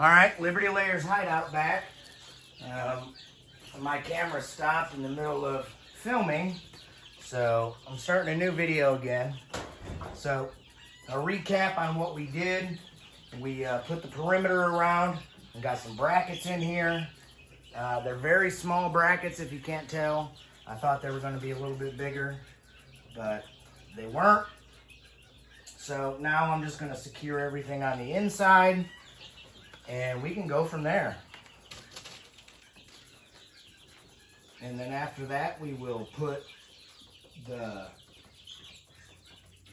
All right, Liberty Layers Hideout back. My camera stopped in the middle of filming, so I'm starting a new video again. So a recap on what we did. We put the perimeter around and got some brackets in here. They're very small brackets if you can't tell. I thought they were going to be a little bit bigger, but they weren't. So now I'm just going to secure everything on the inside and we can go from there. And then after that, we will put the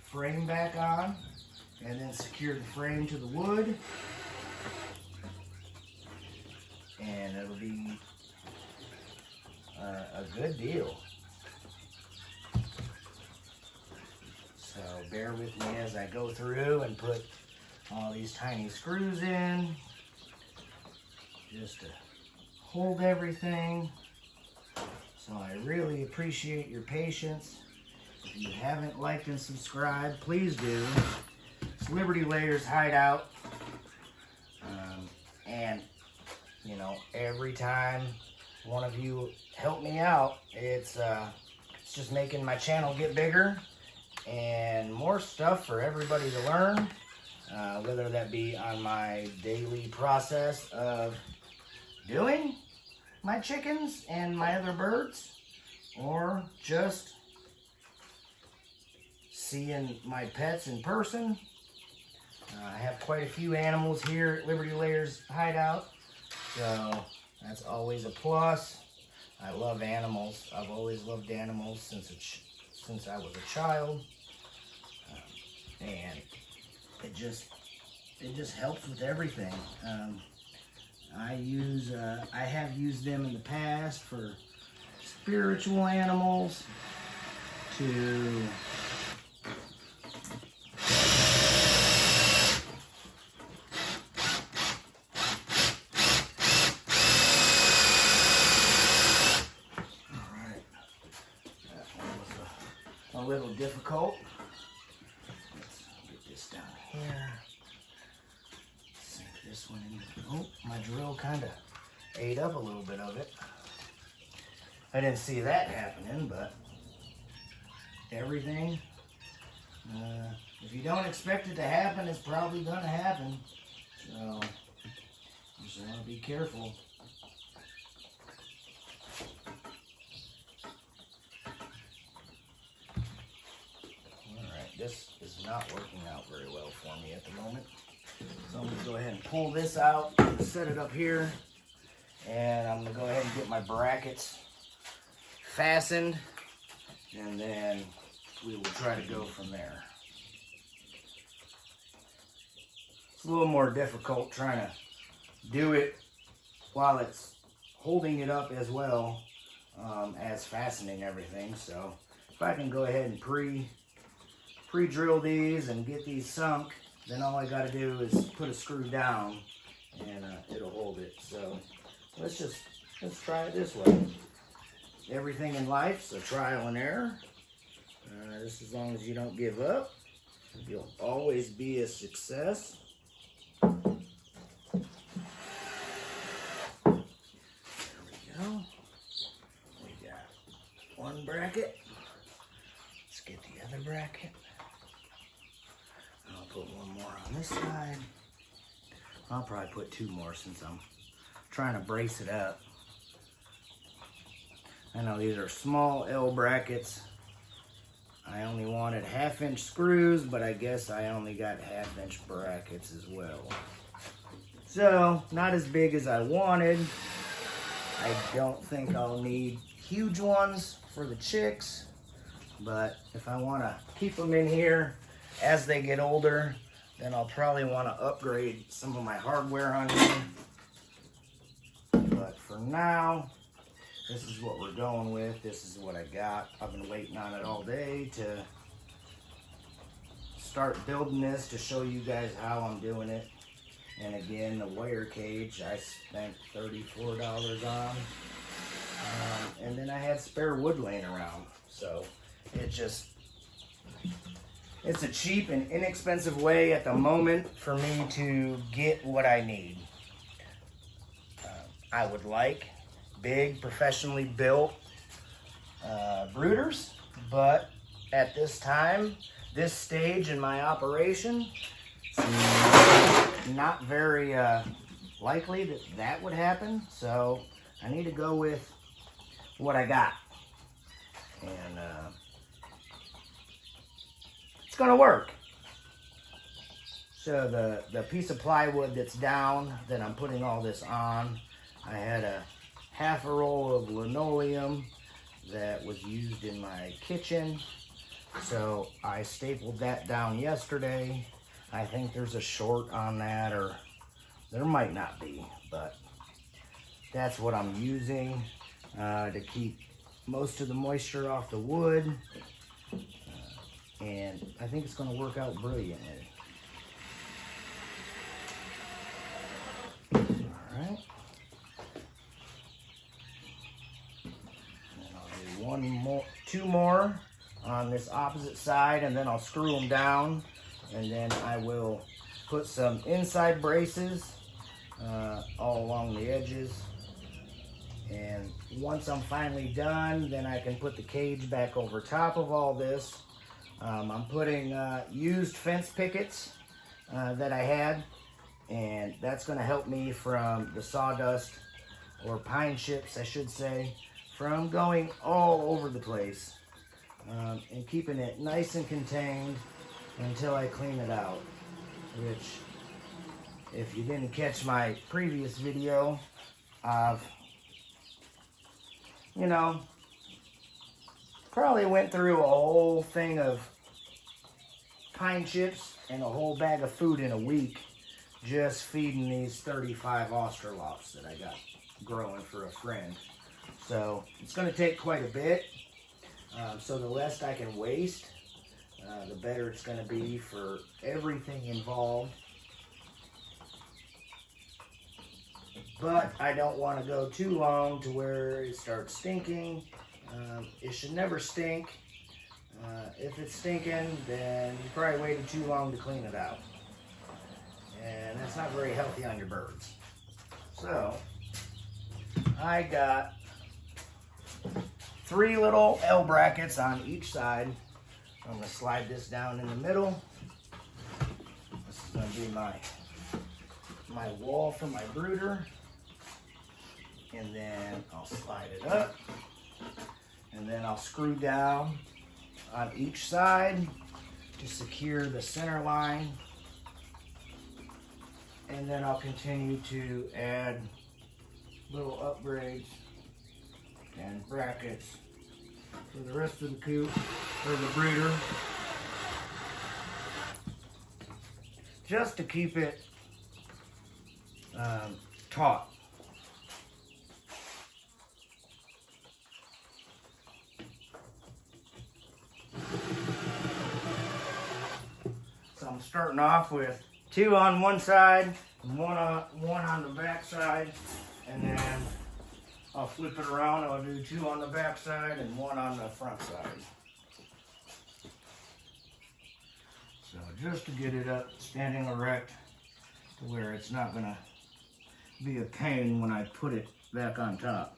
frame back on and then secure the frame to the wood. And it'll be a good deal. So bear with me as I go through and put all these tiny screws in just to hold everything. So I really appreciate your patience. If you haven't liked and subscribed, please do. It's Liberty Layers Hideout. And you know, every time one of you help me out, it's just making my channel get bigger and more stuff for everybody to learn, whether that be on my daily process of doing my chickens and my other birds, or just seeing my pets in person. I have quite a few animals here at Liberty Layers Hideout, so that's always a plus. I love animals. I've always loved animals since I was a child, and it just helps with everything. I have used them in the past for spiritual animals, to a little difficult. Let's get this down here. Sink this one in. Oh, my drill kind of ate up a little bit of it. I didn't see that happening, but everything, if you don't expect it to happen, it's probably going to happen. So you just want to be careful. This is not working out very well for me at the moment. So I'm going to go ahead and pull this out, set it up here, and I'm going to go ahead and get my brackets fastened, and then we will try to go from there. It's a little more difficult trying to do it while it's holding it up as well as fastening everything. So if I can go ahead and pre-drill these and get these sunk, then all I got to do is put a screw down and it'll hold it. So let's try it this way. Everything in life's a trial and error. Just as long as you don't give up, you'll always be a success. There we go. We got one bracket. Let's get the other bracket. I'll put one more on this side. I'll probably put two more since I'm trying to brace it up. I know these are small L brackets. I only wanted 1/2-inch screws, but I guess I only got 1/2-inch brackets as well. So, not as big as I wanted. I don't think I'll need huge ones for the chicks, but if I want to keep them in here as they get older, then I'll probably want to upgrade some of my hardware on here. But for now, this is what we're going with. This is what I got. I've been waiting on it all day to start building this, to show you guys how I'm doing it. And again, the wire cage I spent $34 on. And then I had spare wood laying around. So it's a cheap and inexpensive way at the moment for me to get what I need. I would like. Big, professionally built brooders, but at this time, this stage in my operation, it's not very likely that that would happen. So I need to go with what I got, and it's gonna work. So the piece of plywood that's down that I'm putting all this on, I had a half a roll of linoleum that was used in my kitchen. So I stapled that down yesterday. I think there's a short on that, or there might not be, but that's what I'm using to keep most of the moisture off the wood. And I think it's going to work out brilliantly. Alright. And I'll do two more on this opposite side, and then I'll screw them down, and then I will put some inside braces all along the edges. And once I'm finally done, then I can put the cage back over top of all this. I'm putting used fence pickets that I had, and that's going to help me from the sawdust, or pine chips I should say, from going all over the place, and keeping it nice and contained until I clean it out. Which, if you didn't catch my previous video, I've, you know, probably went through a whole thing of pine chips and a whole bag of food in a week just feeding these 35 Australorps that I got growing for a friend. So it's going to take quite a bit. So the less I can waste, the better it's going to be for everything involved. But I don't want to go too long to where it starts stinking. It should never stink. If it's stinking, then you probably waited too long to clean it out. And that's not very healthy on your birds. So, I got 3 little L brackets on each side. I'm going to slide this down in the middle. This is going to be my wall for my brooder. And then I'll slide it up. And then I'll screw down on each side to secure the center line. And then I'll continue to add little upgrades and brackets for the rest of the coop, or the brooder, just to keep it taut. So I'm starting off with 2 on one side and one on the back side, and then I'll flip it around. I'll do 2 on the back side and 1 on the front side. So just to get it up standing erect to where it's not going to be a pain when I put it back on top.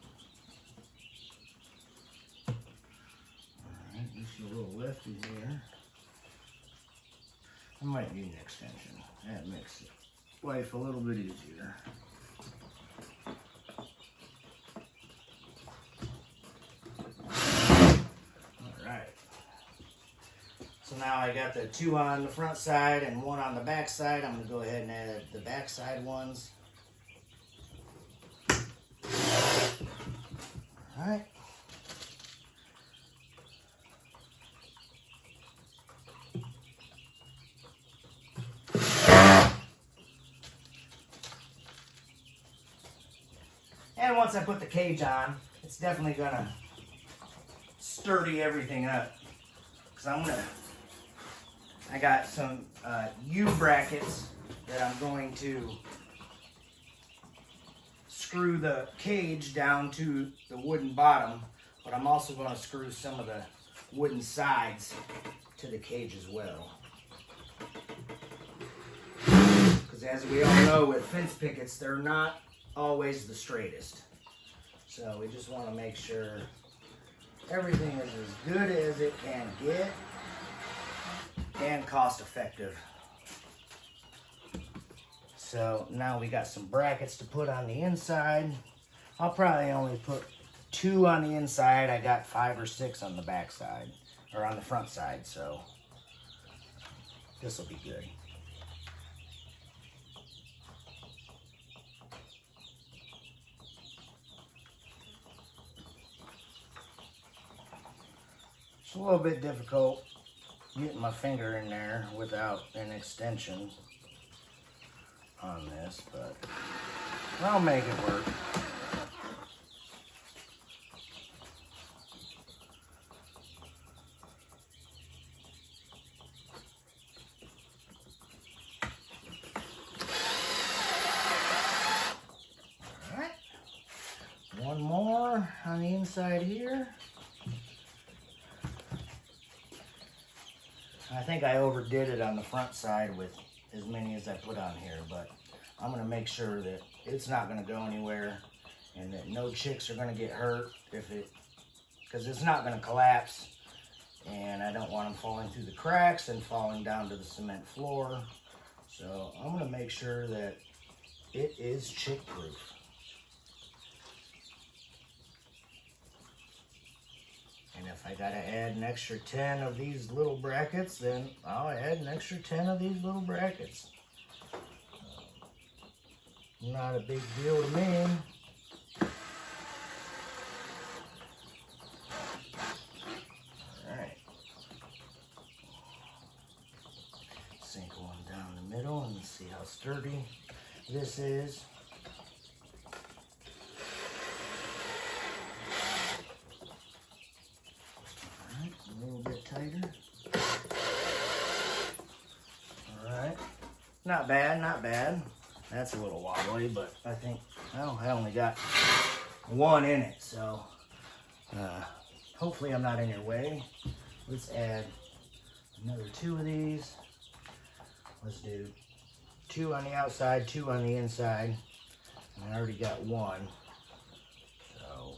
Alright, just a little lefty here. I might need an extension. That makes life a little bit easier. Alright. So now I got the 2 on the front side and 1 on the back side. I'm going to go ahead and add the back side ones. Alright. And once I put the cage on, it's definitely gonna sturdy everything up. Because I got some U brackets that I'm going to screw the cage down to the wooden bottom, but I'm also going to screw some of the wooden sides to the cage as well. Because as we all know with fence pickets, they're not always the straightest. So we just want to make sure everything is as good as it can get and cost effective. So now we got some brackets to put on the inside. I'll probably only put 2 on the inside. I got 5 or 6 on the back side, or on the front side, so this will be good. It's a little bit difficult getting my finger in there without an extension on this, but I'll make it work. All right, one more on the inside here. I think I overdid it on the front side with as many as I put on here, but I'm going to make sure that it's not going to go anywhere and that no chicks are going to get hurt because it's not going to collapse, and I don't want them falling through the cracks and falling down to the cement floor. So I'm going to make sure that it is chick proof. And if I gotta add an extra 10 of these little brackets, then I'll add an extra 10 of these little brackets. Not a big deal to me. Alright. Sink one down the middle and see how sturdy this is. A little bit tighter. Alright. Not bad, not bad. That's a little wobbly, but I think, well, I only got 1 in it, so hopefully I'm not in your way. Let's add another 2 of these. Let's do 2 on the outside, 2 on the inside. And I already got 1. So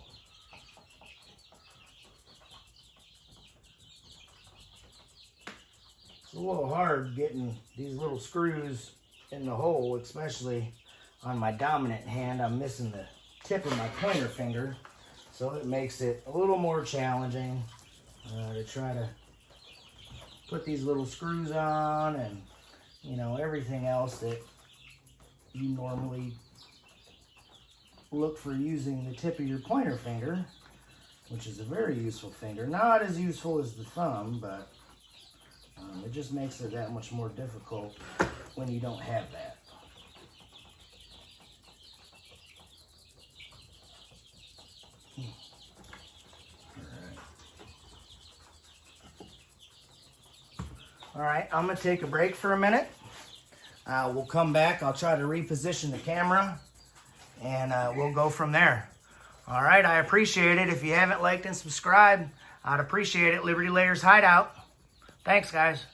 it's a little hard getting these little screws in the hole, especially on my dominant hand. I'm missing the tip of my pointer finger, so it makes it a little more challenging to try to put these little screws on, and you know, everything else that you normally look for using the tip of your pointer finger, which is a very useful finger. Not as useful as the thumb, but it just makes it that much more difficult when you don't have that. All right, I'm gonna take a break for a minute. We'll come back. I'll try to reposition the camera, and we'll go from there. All right, I appreciate it. If you haven't liked and subscribed, I'd appreciate it. Liberty Layers Hideout. Thanks, guys.